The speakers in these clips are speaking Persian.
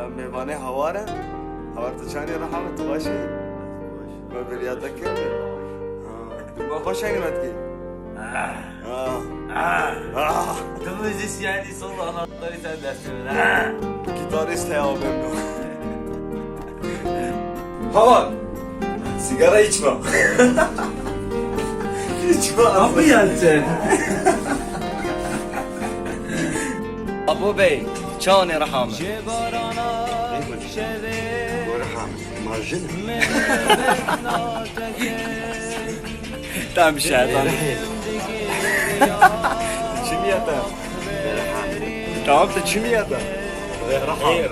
میوانه هواره هوار تو چانی رحمت باشی ما بریادک کردی ما خوش اینت کی تو موزیسیانی صد anahtarı sen dersin. gitarist ya ben bu Havar sigara içme içme Kapı gelsin. ابو بی چان رحمه ورحم مارجن تم شیطان چی میاد تمام تو چی میاد Hey raha. Hey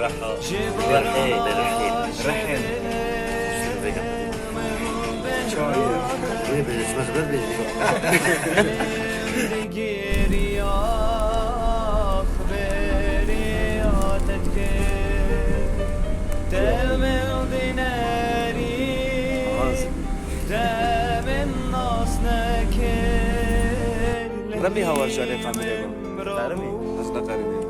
rehil. رحم ربي هوا جاري قامري تعرفي قصدك قريبي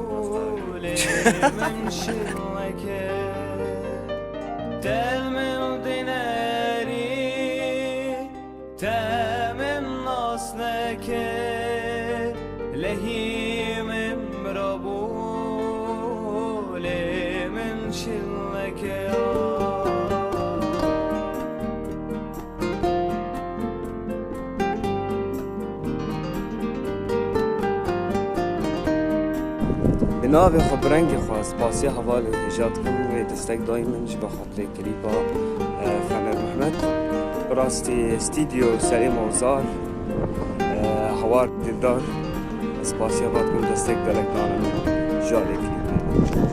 ناوی خب رنگ خواست پاسی حوال ایجاد کنم و دستک دایمنش به خاطر کلیپا فنر محمد براستی استیدیو سری موزار حوار دلدار از پاسی حوال کنم دستک دلک دانم جالی کلیپ